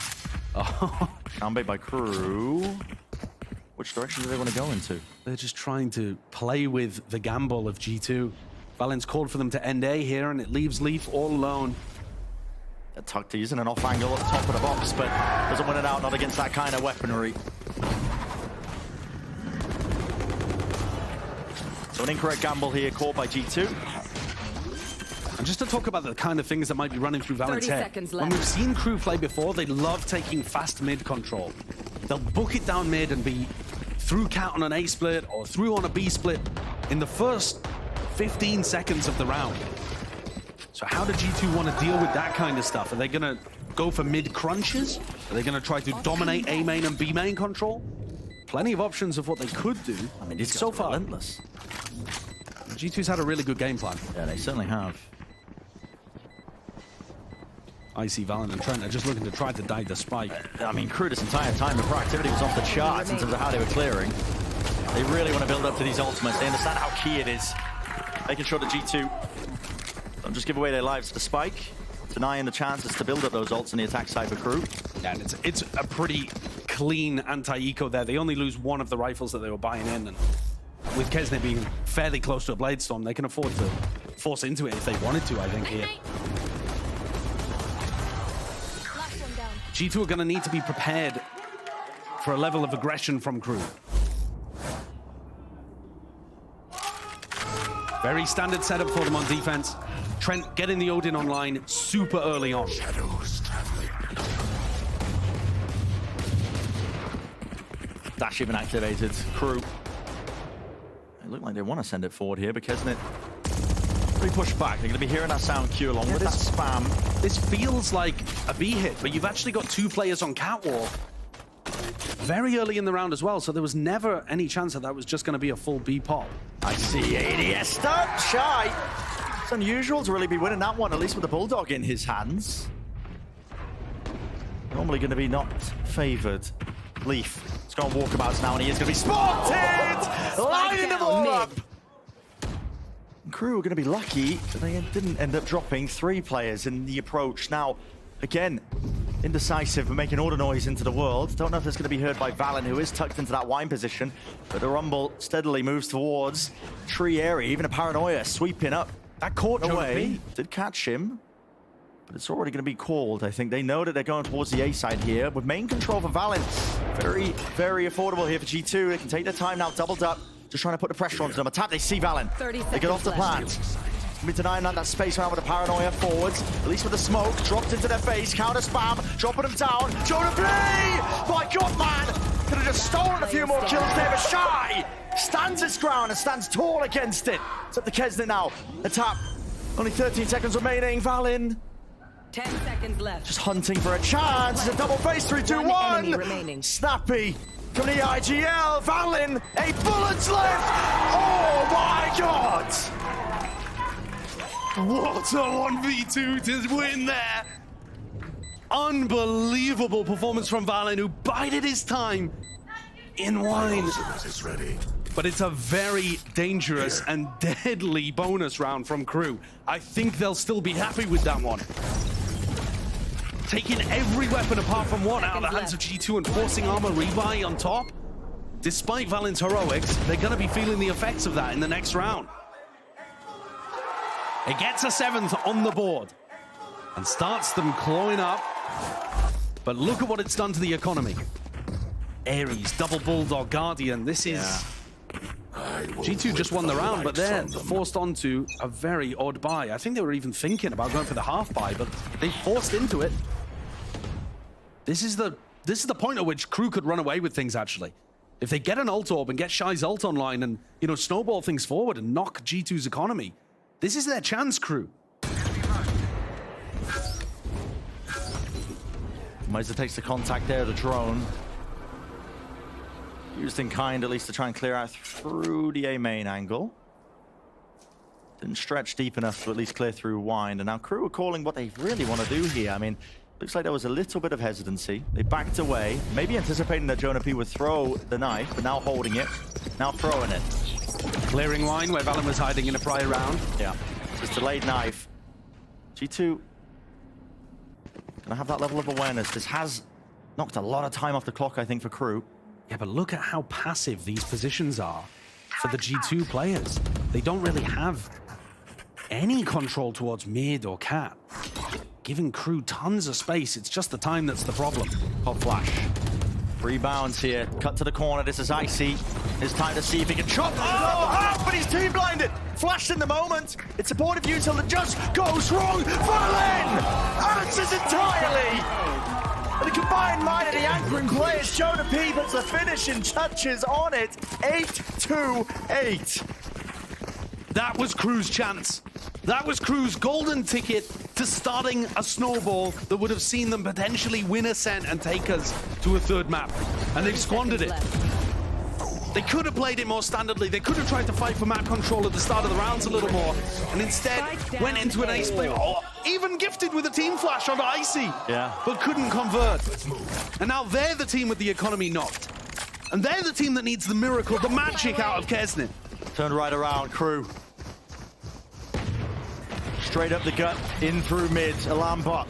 Downbait by Crew. Which direction do they want to go into? They're just trying to play with the gamble of G2. VALORANT's called for them to end A here, and it leaves Leaf all alone. Tucked using an off angle at the top of the box, but doesn't win it out, not against that kind of weaponry. So an incorrect gamble here called by G2. And just to talk about the kind of things that might be running through Valent's head. 30 seconds When left. we've seen Crew play before, they love taking fast mid control. They'll book it down mid and be through cat on an A split or through on a B split in the first 15 seconds of the round. So how do G2 want to deal with that kind of stuff? Are they going to go for mid crunches? Are they going to try to dominate A main and B main control? Plenty of options of what they could do. I mean, it's so far relentless. G2's had a really good game plan. Yeah, they certainly have. I see Valen and Trent are just looking to try to dive the spike. I mean, Crew this entire time, the proactivity was off the charts in terms of how they were clearing. They really want to build up to these ultimates. They understand how key it is. Making sure that G2 don't just give away their lives to spike, denying the chances to build up those ults on the attack side for Crew. Yeah, and it's a pretty clean anti-eco there. They only lose one of the rifles that they were buying in, and with Kesnet being fairly close to a Blade Storm, they can afford to force into it if they wanted to, I think, here. G2 are going to need to be prepared for a level of aggression from Crew. Very standard setup for them on defense. Trent getting the Odin online super early on. Shadows traveling. Dash even activated. Crew. They look like they want to send it forward here, but Kesnet pretty pushed back. They're going to be hearing that sound cue along with that spam. This feels like a B hit, but you've actually got two players on catwalk very early in the round as well, so there was never any chance that was just going to be a full B pop. I see ADS stop shy. It's unusual to really be winning that one, at least with the Bulldog in his hands. Normally going to be not favored. Leaf. It's going walkabouts now, and he is going to be spotted! Lining them all up! Crew are going to be lucky that they didn't end up dropping 3 players in the approach. Now, again, indecisive and making all the noise into the world. Don't know if it's going to be heard by Valen, who is tucked into that wine position, but the Rumble steadily moves towards tree area. Even a Paranoia sweeping up. That caught away. Did catch him, but it's already going to be called. I think they know that they're going towards the A side here with main control for Valen. Very, very affordable here for G2. They can take their time now, doubled up. Just trying to put the pressure onto them. Attack, they see Valen. They get off the plant. Be denying that space around with a Paranoia forwards. At least with the smoke. Dropped into their face. Counter spam. Dropping them down. Jonah B! My God, man! Could have just stolen a few more kills there, but Shy stands its ground and stands tall against it. It's up to Kesnet now. The tap. Only 13 seconds remaining. Valen 10 seconds left. just hunting for a chance. It's a double face. 3, 2, 1. Snappy. From the IGL, Valen, a bullet's left! Oh my God! What a 1v2 to win there! Unbelievable performance from Valen, who bided his time in wine. Is ready. But it's a very dangerous and deadly bonus round from Crew. I think they'll still be happy with that one. Taking every weapon apart from one out of the hands of G2 and forcing armor rebuy on top. Despite Valen's heroics, they're going to be feeling the effects of that in the next round. It gets a 7th on the board and starts them clawing up. But look at what it's done to the economy. Ares, double Bulldog, Guardian. This is... G2 just won the round, but they're forced onto a very odd buy. I think they were even thinking about going for the half buy, but they forced into it. This is the point at which Crew could run away with things, actually. If they get an ult orb and get Shy's ult online and, you know, snowball things forward and knock G2's economy, this is their chance, Crew. Meiser takes the contact there, the drone. Used in kind, at least, to try and clear out through the A main angle. Didn't stretch deep enough to at least clear through Wind. And now Crew are calling what they really want to do here. I mean, looks like there was a little bit of hesitancy. They backed away, maybe anticipating that Jonah P would throw the knife, but now holding it, now throwing it. Clearing Wine where Valen was hiding in a prior round. Yeah, just delayed knife. G2 gonna have that level of awareness. This has knocked a lot of time off the clock, I think, for Crew. Yeah, but look at how passive these positions are for the G2 players. They don't really have any control towards mid or cat. Giving Crew tons of space. It's just the time that's the problem. Pop flash. Rebounds here. Cut to the corner. This is Icy. It's time to see if he can chop. Oh, but he's team blinded. Flashed in the moment. It's supportive util that just goes wrong. Fallen answers entirely. And the combined mind of the anchoring players, Jonah P puts the finishing touches on it. 8-2-8. That was Crew's chance. That was Crew's golden ticket to starting a snowball that would have seen them potentially win Ascent and take us to a third map. And they've squandered it. They could have played it more standardly. They could have tried to fight for map control at the start of the rounds a little more. And instead went into an ace play. Oh, even gifted with a team flash onto Icy. Yeah. But couldn't convert. And now they're the team with the economy knocked. And they're the team that needs the miracle, the magic out of Kesnit. Turned right around, Crew. Straight up the gut, in through mid, alarm bot.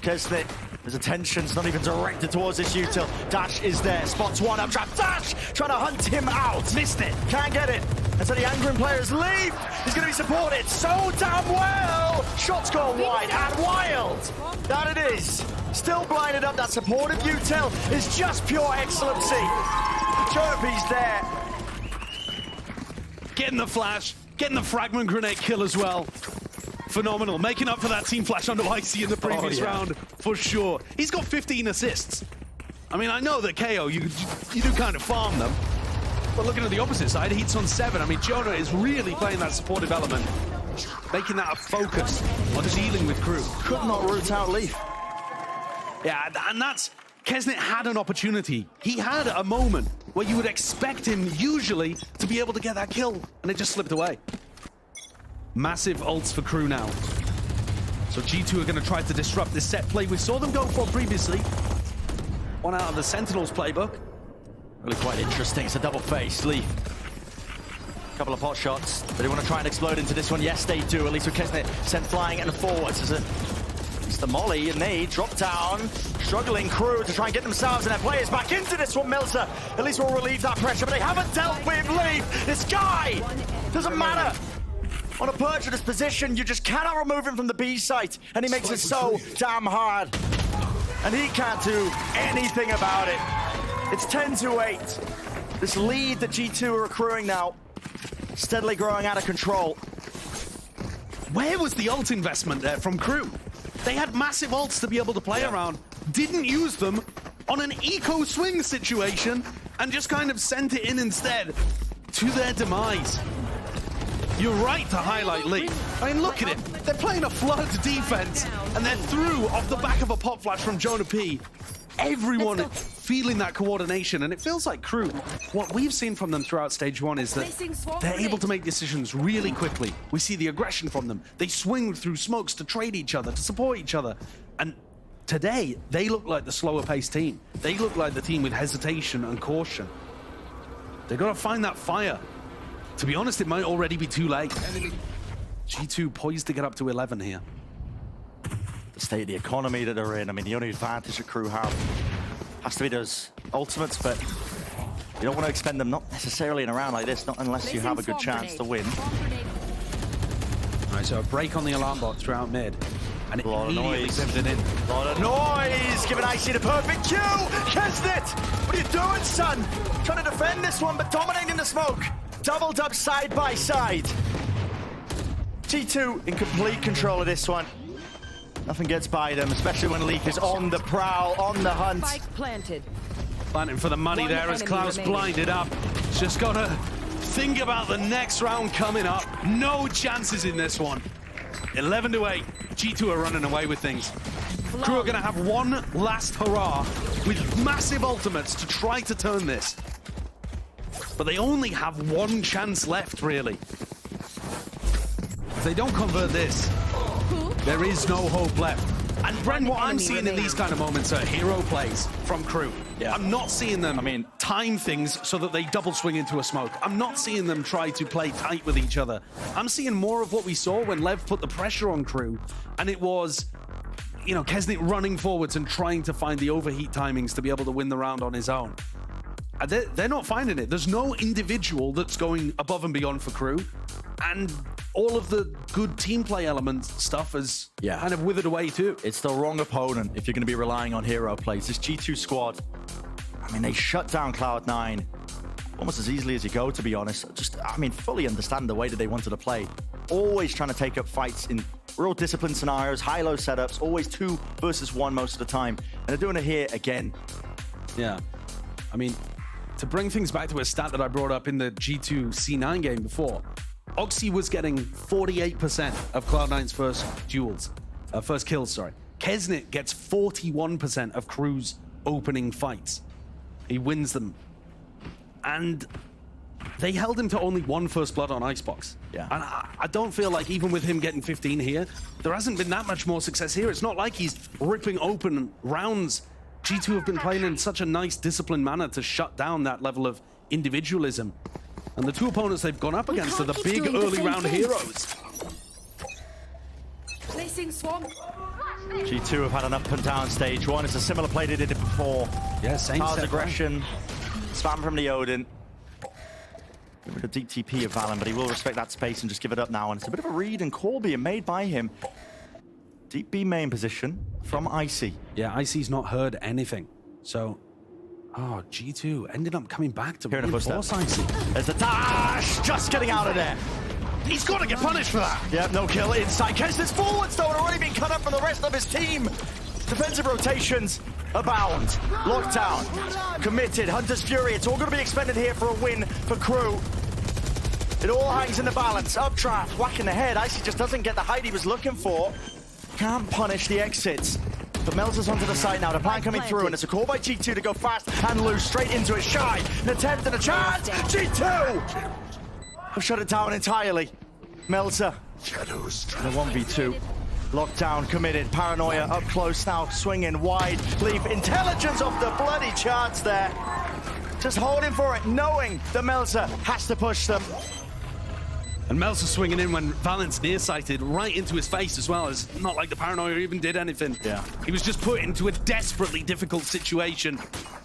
Kesnit, his attention's not even directed towards this util. Dash is there, spots one up, trap, Dash! Trying to hunt him out. Missed it, can't get it. And so the angering players leave. He's gonna be supported so damn well. Shots go wide and wild. That it is. Still blinded up, that supportive util is just pure excellency. Jonapi's there. Getting the flash, getting the fragment grenade kill as well. Phenomenal, making up for that team flash under Icy in the previous round, for sure. He's got 15 assists. I mean, I know that KO, you do kind of farm them, but looking at the opposite side, Heat's on 7. I mean, Jonah is really playing that supportive element, making that a focus on dealing with Crew. Could not root out Leaf. Yeah, and that's, Kesnit had an opportunity. He had a moment where you would expect him usually to be able to get that kill, and it just slipped away. Massive ults for Crew now. So G2 are going to try to disrupt this set play we saw them go for previously. One out of the Sentinels playbook. Really quite interesting. It's a double face. Leaf. Couple of pot shots. Do they want to try and explode into this one? Yes, they do. At least with Kesnit sent flying and forwards. It's the molly, and they drop down. Struggling Crew to try and get themselves and their players back into this one. Melzer at least will relieve that pressure, but they haven't dealt with Leaf. This guy doesn't matter. On a perch in this position, you just cannot remove him from the B site, and he makes it so damn hard. And he can't do anything about it. It's 10-8. This lead that G2 are accruing now, steadily growing out of control. Where was the ult investment there from Crew? They had massive ults to be able to play around, didn't use them on an eco swing situation, and just kind of sent it in instead to their demise. You're right to highlight Leaf. I mean, look at it. They're playing a flood defense, and they're through off the back of a pop flash from Jonah P. Everyone feeling that coordination, and it feels like Crew. What we've seen from them throughout stage 1 is that they're able to make decisions really quickly. We see the aggression from them. They swing through smokes to trade each other, to support each other. And today, they look like the slower paced team. They look like the team with hesitation and caution. They've got to find that fire. To be honest, it might already be too late. G2 poised to get up to 11 here. The state of the economy that they're in. I mean, the only advantage that Crew have has to be those ultimates, but you don't want to expend them, not necessarily in a round like this, not unless you have a good chance to win. All right, so a break on the alarm bot throughout mid. And it immediately pivoted in. A lot of noise, giving Icy the perfect cue. Kesnit, what are you doing, son? Trying to defend this one, but dominating the smoke. Doubled up side by side. G2 in complete control of this one. Nothing gets by them, especially when Leaf is on the prowl, on the hunt. Spike planted. Planting for the money there as Klaus blinded up. Just gotta think about the next round coming up. No chances in this one. 11-8. G2 are running away with things. Crew are gonna have one last hurrah with massive ultimates to try to turn this. But they only have one chance left, really. If they don't convert this, there is no hope left. And Bren, what I'm seeing in these kind of moments are hero plays from Crew. Yeah. I'm not seeing them time things so that they double swing into a smoke. I'm not seeing them try to play tight with each other. I'm seeing more of what we saw when Lev put the pressure on Crew, and it was, you know, Kesnit running forwards and trying to find the overheat timings to be able to win the round on his own. They're not finding it. There's no individual that's going above and beyond for Crew, and all of the good team play element stuff has kind of withered away too. It's the wrong opponent if you're going to be relying on hero plays. This G2 squad, I mean, they shut down Cloud9 almost as easily as you go, to be honest. Just, I mean, fully understand the way that they wanted to play. Always trying to take up fights in real disciplined scenarios, high-low setups, always 2 versus 1 most of the time. And they're doing it here again. Yeah. I mean, to bring things back to a stat that I brought up in the G2 C9 game before, Oxy was getting 48% of Cloud9's first kills, sorry. Kesnit gets 41% of Crew's opening fights. He wins them. And they held him to only 1 first blood on Icebox. Yeah. And I don't feel like even with him getting 15 here, there hasn't been that much more success here. It's not like he's ripping open rounds. G2 have been playing in such a nice, disciplined manner to shut down that level of individualism. And the 2 opponents they've gone up against are the big early round heroes. Placing swarm. G2 have had an up and down stage 1. It's a similar play they did it before. Yeah, same Tars set, aggression, spam from the Odin. Get rid of deep TP of Valen, but he will respect that space and just give it up now. And it's a bit of a read and call being made by him. Deep B main position from Icy. Yeah, Icy's not heard anything. So, G2 ended up coming back to reinforce Icy. There's the dash, just getting out of there. He's got to get punished for that. Yep, no kill inside. Kesnit's forwards, though, had already been cut up from the rest of his team. Defensive rotations abound. Lockdown, committed, Hunter's Fury. It's all going to be expended here for a win for Crew. It all hangs in the balance. Updraft, whacking the head. Icy just doesn't get the height he was looking for. Can't punish the exits. But Melzer's onto the side now. The plan coming through, and it's a call by G2 to go fast and loose straight into it. Shy, an attempt and a chance. G2 have shut it down entirely. Melzer in a 1v2. Lockdown committed. Paranoia up close now, swinging wide. Leaf intelligence off the bloody charts there. Just holding for it, knowing that Melzer has to push them. And Melzer swinging in when Valen's nearsighted right into his face as well. It's not like the Paranoia even did anything. Yeah. He was just put into a desperately difficult situation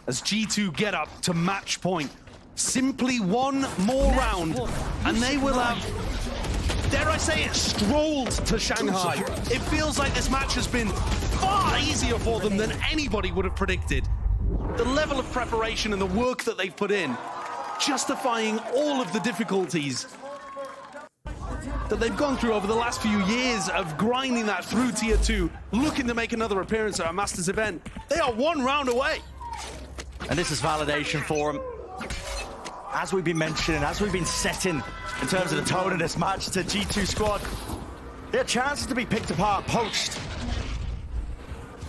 as G2 get up to match point. Simply 1 more round, and they will have, dare I say it, strolled to Shanghai. It feels like this match has been far easier for them than anybody would have predicted. The level of preparation and the work that they've put in, justifying all of the difficulties that they've gone through over the last few years of grinding that through Tier 2, looking to make another appearance at a Masters event. They are 1 round away. And this is validation for them. As we've been mentioning, as we've been setting in terms of the tone of this match to G2 squad, there are chances to be picked apart, poached.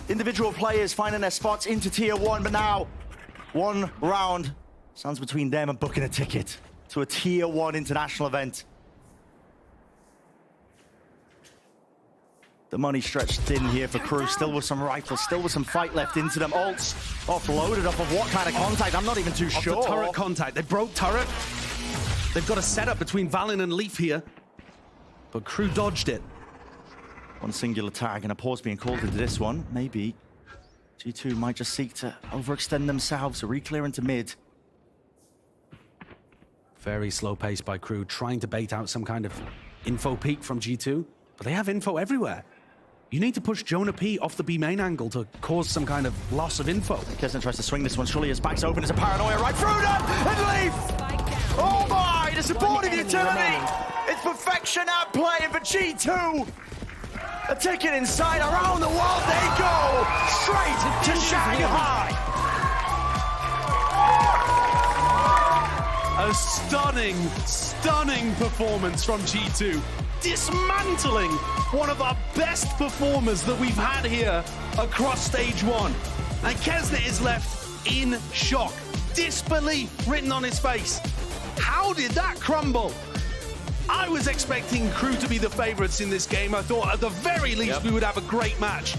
Individual players finding their spots into Tier 1, but now 1 round stands between them and booking a ticket to a Tier 1 international event. The money stretched thin here for Crew, still with some rifles, still with some fight left into them. Ults offloaded off of what kind of contact? I'm not even too sure. Off the turret contact. They broke turret. They've got a setup between Valen and Leaf here, but Crew dodged it. 1 singular tag and a pause being called into this one. Maybe G2 might just seek to overextend themselves, a re-clear into mid. Very slow pace by Crew, trying to bait out some kind of info peak from G2, but they have info everywhere. You need to push Jonah P off the B main angle to cause some kind of loss of info. Kesnit tries to swing this one. Surely his back's open. It's a Paranoia right through them. And Leaf! Oh my! The supportive utility! It's perfection at play for G2. A ticket inside. Around the world they go. Straight to Shanghai. A stunning, stunning performance from G2. Dismantling one of our best performers that we've had here across stage 1. And Kesnit is left in shock. Disbelief written on his face. How did that crumble? I was expecting Crew to be the favorites in this game. I thought at the very least we would have a great match.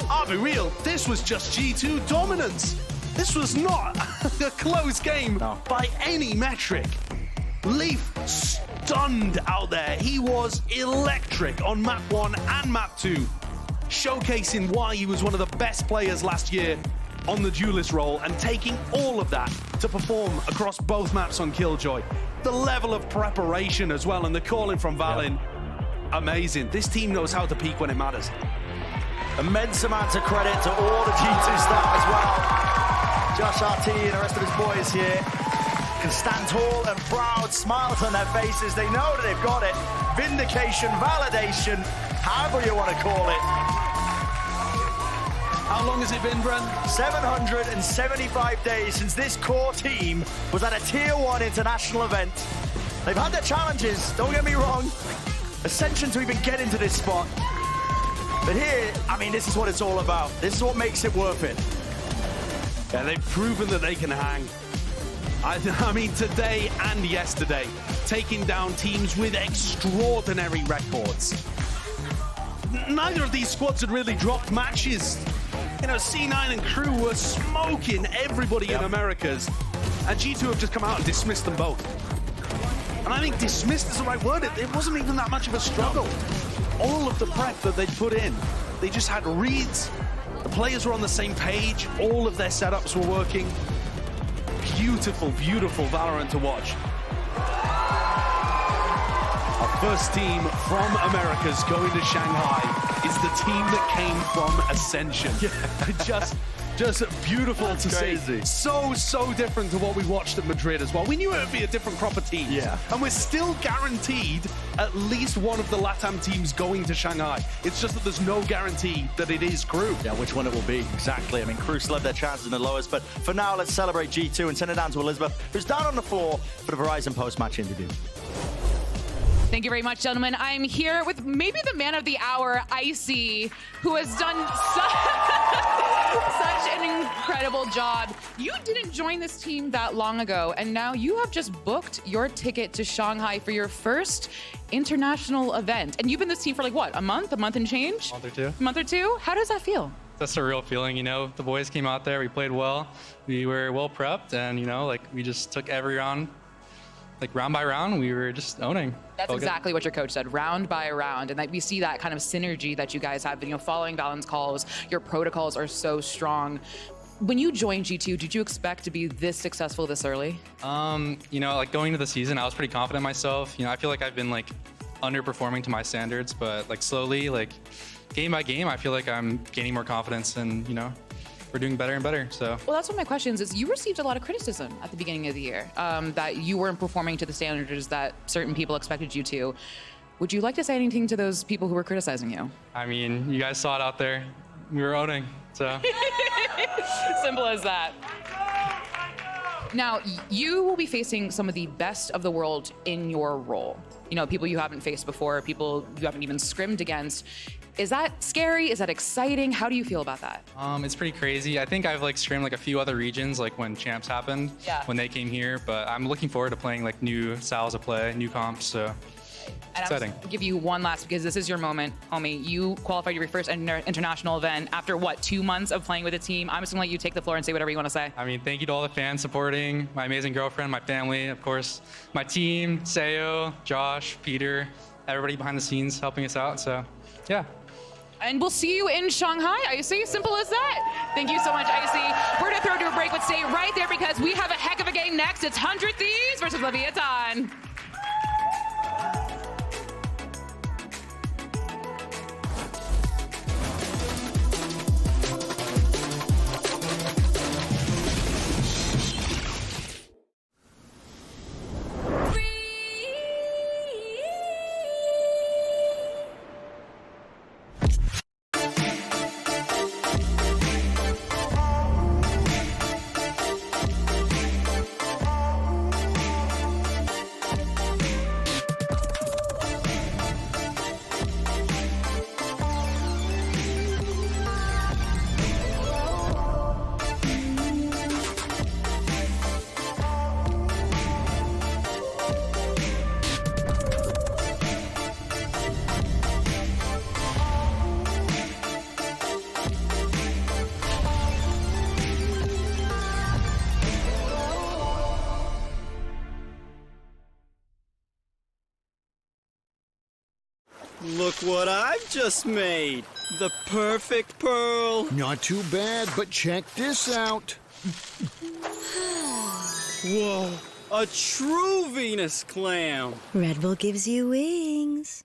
I'll be real, this was just G2 dominance. This was not a close game by any metric. Leaf stunned out there. He was electric on map 1 and map 2, showcasing why he was one of the best players last year on the duelist role and taking all of that to perform across both maps on Killjoy. The level of preparation as well and the calling from Valen, amazing. This team knows how to peak when it matters. Immense amounts of credit to all the G2 staff as well. Josh RT and the rest of his boys here. can stand tall and proud, smiles on their faces. They know that they've got it. Vindication, validation, however you want to call it. How long has it been, Bren? 775 days since this core team was at a Tier 1 international event. They've had their challenges, don't get me wrong. Ascension to even get into this spot. But here, I mean, this is what it's all about. This is what makes it worth it. Yeah, they've proven that they can hang. I mean, today and yesterday, taking down teams with extraordinary records. Neither of these squads had really dropped matches. You know, C9 and Crew were smoking everybody in Americas, and G2 have just come out and dismissed them both. And I think dismissed is the right word. It wasn't even that much of a struggle. All of the prep that they'd put in, they just had reads. The players were on the same page. All of their setups were working. Beautiful, beautiful Valorant to watch. Our first team from Americas going to Shanghai is the team that came from Ascension. Yeah. Just beautiful to see. So different to what we watched at Madrid as well. We knew it would be a different crop of teams. Yeah. And we're still guaranteed at least one of the LATAM teams going to Shanghai. It's just that there's no guarantee that it is Crew. Yeah, which one it will be, exactly. I mean, Crew still have their chances in the lowest, but for now, let's celebrate G2 and send it down to Elizabeth, who's down on the floor for the Verizon post-match interview. Thank you very much, gentlemen. I'm here with maybe the man of the hour, Icy, who has done such an incredible job. You didn't join this team that long ago, and now you have just booked your ticket to Shanghai for your first international event. And you've been this team for like what, a month and change? A month or two. A month or two? How does that feel? That's a real feeling, you know. The boys came out there, we played well, we were well prepped, and you know, like we just took every round. Like round by round, we were just owning. That's exactly what your coach said, round by round. And that we see that kind of synergy that you guys have, you know, following Valorant's calls, your protocols are so strong. When you joined G2, did you expect to be this successful this early? You know, like going into the season, I was pretty confident in myself. You know, I feel like I've been like underperforming to my standards, but like slowly, like game by game, I feel like I'm gaining more confidence and, you know, we're doing better and better, so. Well, that's one of my questions is you received a lot of criticism at the beginning of the year that you weren't performing to the standards that certain people expected you to. Would you like to say anything to those people who were criticizing you? I mean, you guys saw it out there. We were owning, so. Simple as that. Now, you will be facing some of the best of the world in your role. You know, people you haven't faced before, people you haven't even scrimmed against. Is that scary? Is that exciting? How do you feel about that? It's pretty crazy. I think I've like scrimmed like a few other regions, like when champs happened, when they came here. But I'm looking forward to playing like new styles of play, new comps. So exciting. I'm just gonna give you one last because this is your moment, homie. You qualified your first international event after what, 2 months of playing with the team. I'm just gonna let you take the floor and say whatever you want to say. I mean, thank you to all the fans supporting, my amazing girlfriend, my family, of course, my team, Seo, Josh, Peter, everybody behind the scenes helping us out. So yeah. And we'll see you in Shanghai, Icy. Simple as that. Thank you so much, Icy. We're gonna throw to a break, but stay right there because we have a heck of a game next. It's 100 Thieves versus Leviathan. Look what I've just made. The perfect pearl. Not too bad, but check this out. Whoa, a true Venus clam. Red Bull gives you wings.